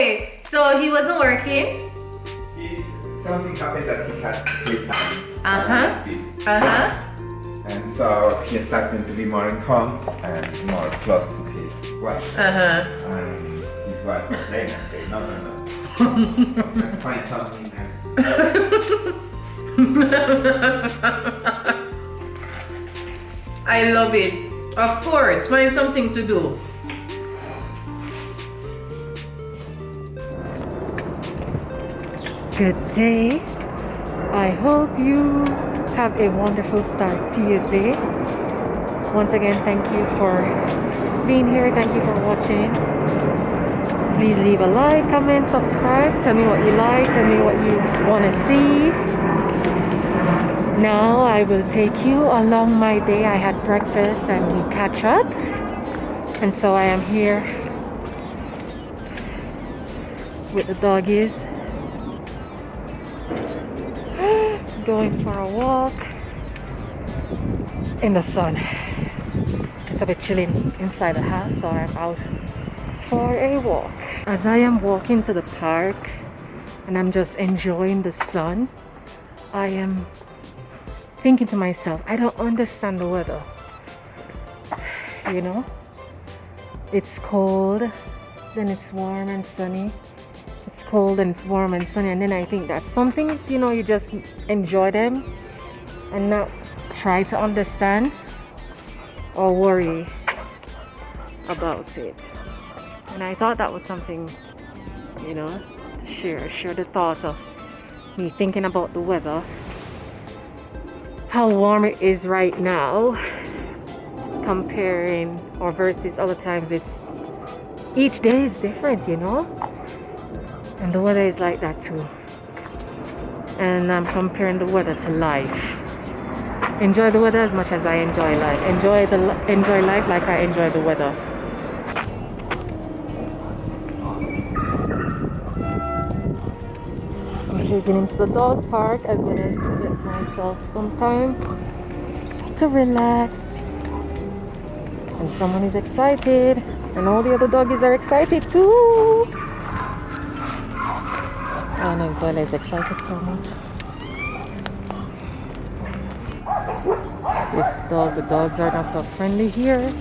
Okay, so he wasn't working? Something happened that he had free time. And so he started to be more in home and more close to his wife. And his wife complained and said, no. Let's find something. I love it. Of course, find something to do. Good day. I hope you have a wonderful start to your day. Once again, thank you for being here. Thank you for watching. Please leave a like, comment, subscribe. Tell me what you like. Tell me what you want to see. Now I will take you along my day. I had breakfast and we catch up. And so I am here with the doggies. Going for a walk in the sun. It's a bit chilly inside the house, so I'm out for a walk. As I am walking to the park and I'm just enjoying the sun, I am thinking to myself, I don't understand the weather. You know, it's cold, then it's warm and sunny. Cold and it's warm and sunny, and then I think that some things, you know, you just enjoy them and not try to understand or worry about it. And I thought that was something, you know, to share the thought of me thinking about the weather, how warm it is right now comparing or versus other times. It's each day is different, you know. And the weather is like that too. And I'm comparing the weather to life. Enjoy the weather as much as I enjoy life. Enjoy life like I enjoy the weather. I'm taking into the dog park as well as to get myself some time to relax. And someone is excited, and all the other doggies are excited too. I know Zoila is excited so much. The dogs are not so friendly here.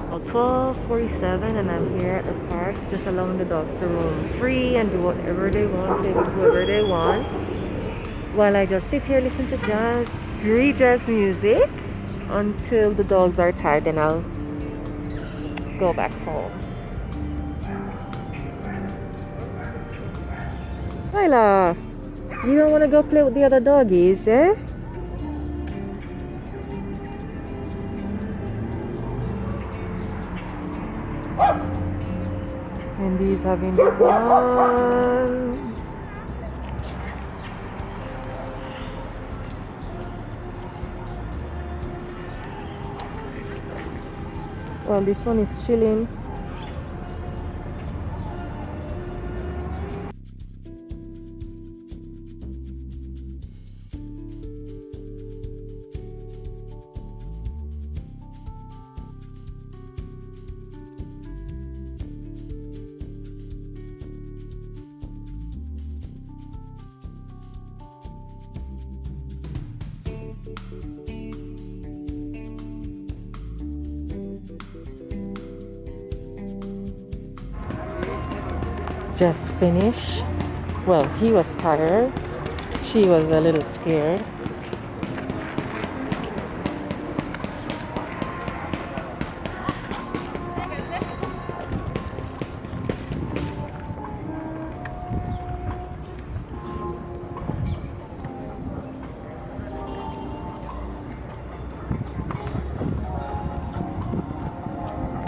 Well, 12:47 and I'm here at the park just allowing the dogs to roam free and do whatever they want, play with whoever they want, while I just sit here, listen to free jazz music until the dogs are tired, then I'll go back home. Lila, you don't want to go play with the other doggies, eh? And he's having fun. Well, this one is chilling. Just finished. Well, he was tired. She was a little scared.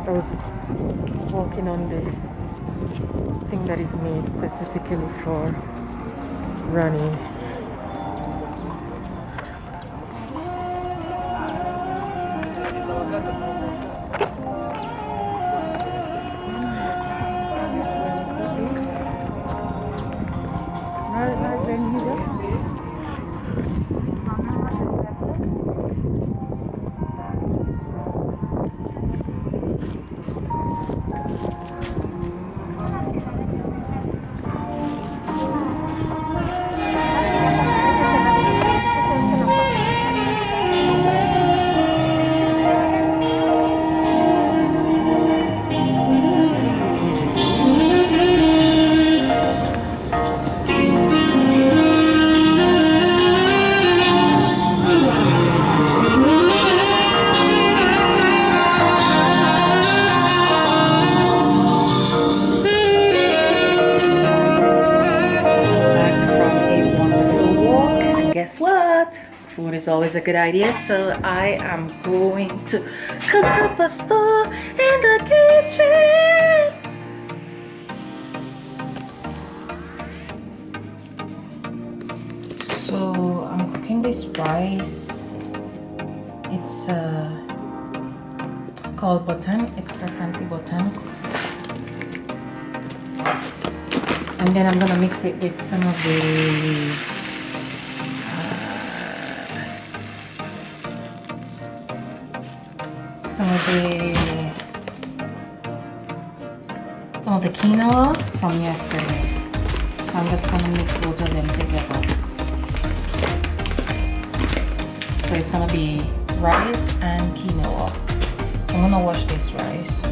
I was walking on the thing that is made specifically for running. Food is always a good idea, so I am going to cook up a store in the kitchen. So I'm cooking this rice. It's called button, extra fancy button. And then I'm gonna mix it with some of the quinoa from yesterday. So I'm just gonna mix both of them together. So it's gonna be rice and quinoa. So I'm gonna wash this rice.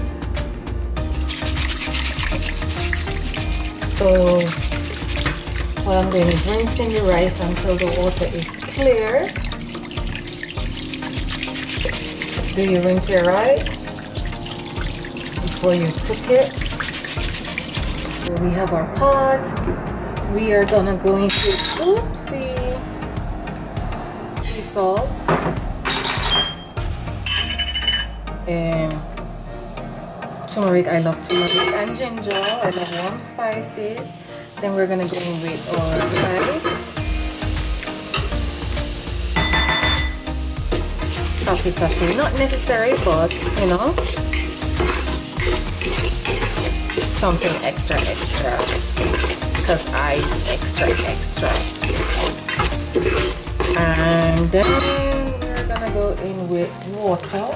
So what I'm doing is rinsing the rice until the water is clear. Do you rinse your rice before you cook it? So we have our pot. We are gonna go into sea salt and turmeric. I love turmeric and ginger. I love warm spices. Then we're gonna go in with our rice. Coffee, not necessary, but you know, something extra, because ice extra. And then we're gonna go in with water.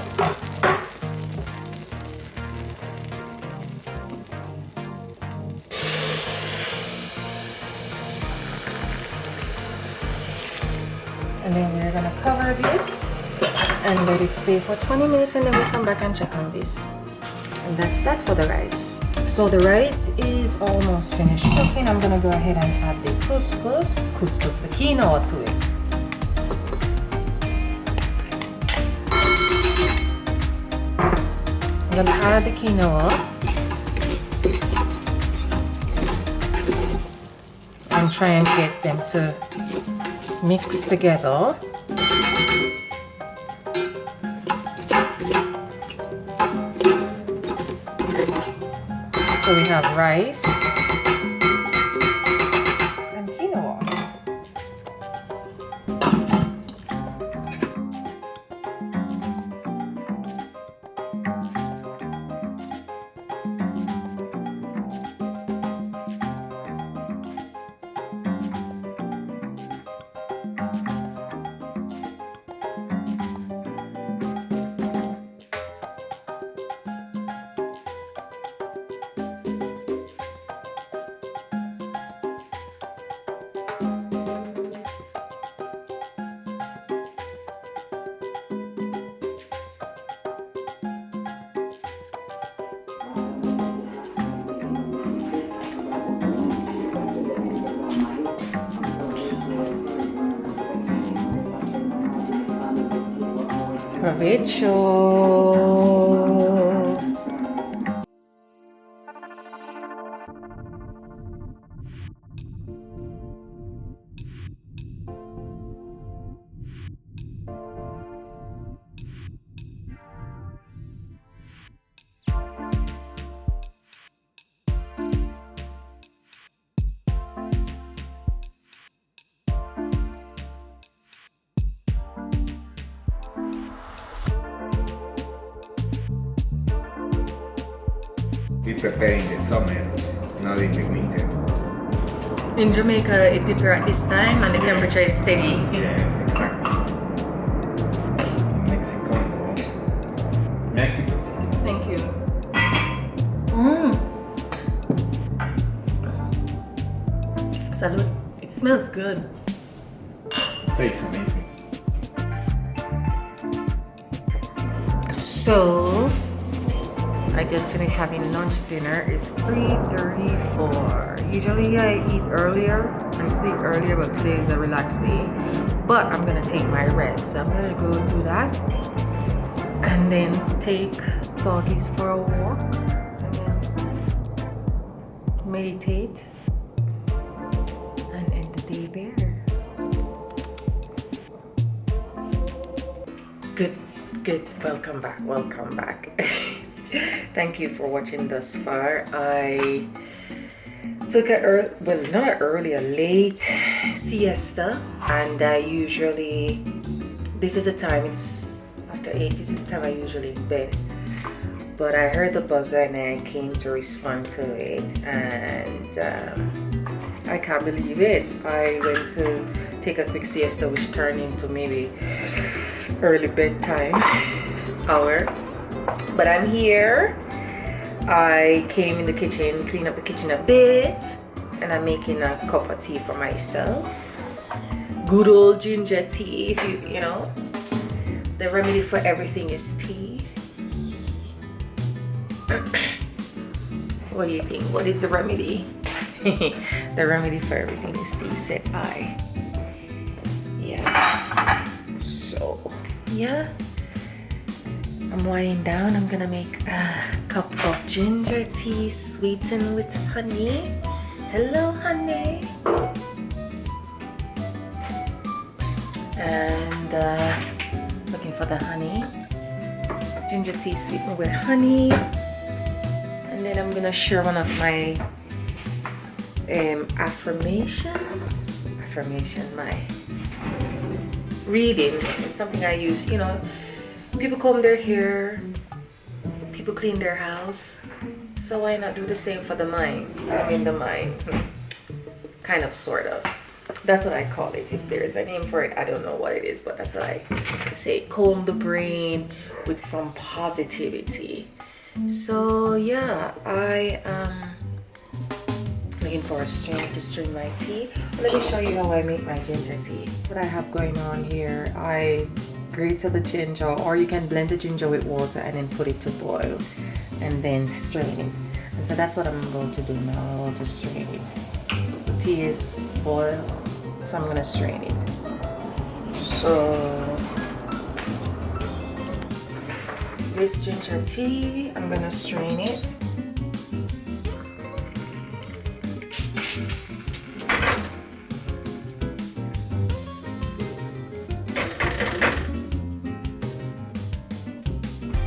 And then we're gonna cover this and let it stay for 20 minutes, and then we come back and check on this. And that's that for the rice. So the rice is almost finished cooking. I'm gonna go ahead and add the couscous, the quinoa to it. I'm gonna add the quinoa and try and get them to mix together. So we have rice and quinoa. Provecho. We prepare in the summer, not in the winter. In Jamaica, it prepare at this time and the temperature is steady. Yes, exactly. In Mexico, no. Mexico City. Thank you. Salud. It smells good. Tastes amazing. So I just finished having lunch dinner. It's 3:34. Usually I eat earlier and sleep earlier, but today is a relaxed day. But I'm gonna take my rest. So I'm gonna go do that and then take doggies for a walk and then meditate and end the day there. Good. Welcome back. Thank you for watching thus far. I took a late siesta, and I usually, this is the time, it's after 8, this is the time I usually bed. But I heard the buzzer and I came to respond to it, and I can't believe it. I went to take a quick siesta, which turned into maybe early bedtime hour. But I'm here. I came in the kitchen, cleaned up the kitchen a bit, and I'm making a cup of tea for myself. Good old ginger tea. If you know, the remedy for everything is tea. What do you think? What is the remedy? The remedy for everything is tea, said I. Yeah. So, yeah. I'm winding down. I'm gonna make a cup of ginger tea sweetened with honey. Hello, honey. And looking for the honey. Ginger tea sweetened with honey. And then I'm gonna share one of my my reading. It's something I use, you know. People comb their hair, people clean their house, so why not do the same for the mind? I mean, the mind, kind of, sort of. That's what I call it. If there's a name for it, I don't know what it is, but that's what I say. Comb the brain with some positivity. So yeah, I am looking for a strainer to strain my tea. Let me show you how I make my ginger tea. What I have going on here, I grate the ginger, or you can blend the ginger with water and then put it to boil and then strain it. And so that's what I'm going to do now. I'm going to strain it. The tea is boiled, so I'm going to strain it. So this ginger tea, I'm going to strain it.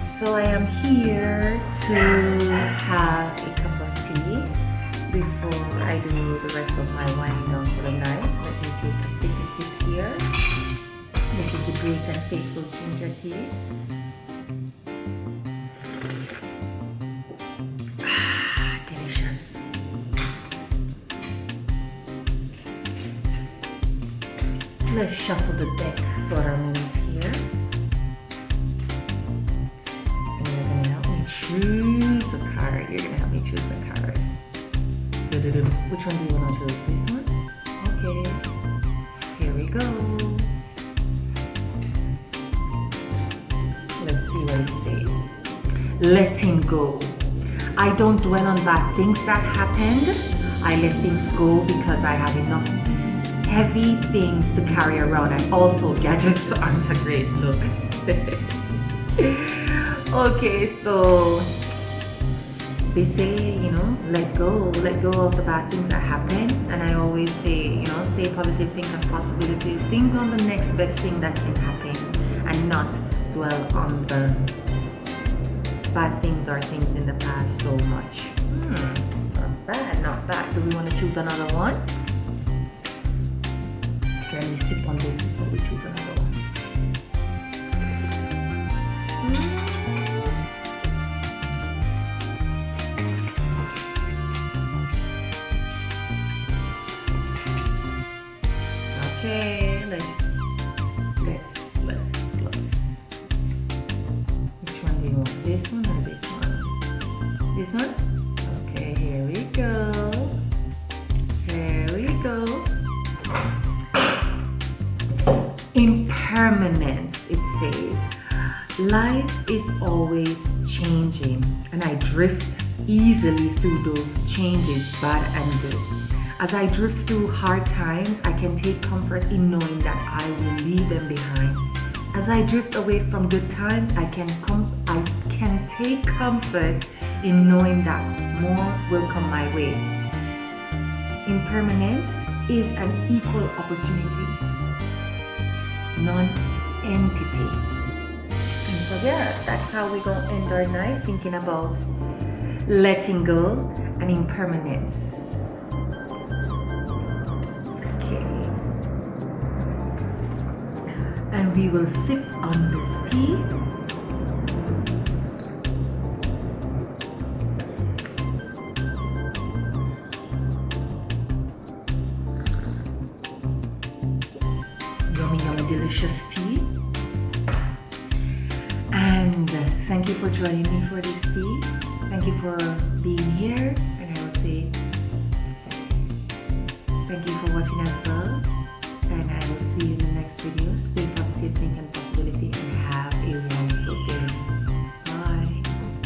So I am here to have a cup of tea before I do the rest of my winding down for the night. Let me take a sip here. This is the Great and Faithful ginger tea. Delicious. Let's shuffle the deck for a minute here. Choose a card. You're gonna help me choose a card. Which one do you want to choose? This one? Okay. Here we go. Let's see what it says. Letting go. I don't dwell on bad things that happened. I let things go because I have enough heavy things to carry around, and also gadgets aren't a great look. Okay, so they say, you know, let go of the bad things that happen. And I always say, you know, stay positive, think of possibilities, think on the next best thing that can happen, and not dwell on the bad things or things in the past so much. Not bad. Do we want to choose another one? Okay, let me sip on this before we choose another one. Okay, let's. Which one do you want? This one or this one? This one? Okay, here we go. Impermanence, it says. Life is always changing, and I drift easily through those changes, bad and good. As I drift through hard times, I can take comfort in knowing that I will leave them behind. As I drift away from good times, I can take comfort in knowing that more will come my way. Impermanence is an equal opportunity, non-entity. So yeah, that's how we're gonna end our night, thinking about letting go and impermanence. Okay. And we will sip on this tea. Yummy, yummy, delicious tea. And thank you for joining me for this tea. Thank you for being here. And I will say thank you for watching as well. And I will see you in the next video. Stay positive, think and possibility, and have a wonderful day.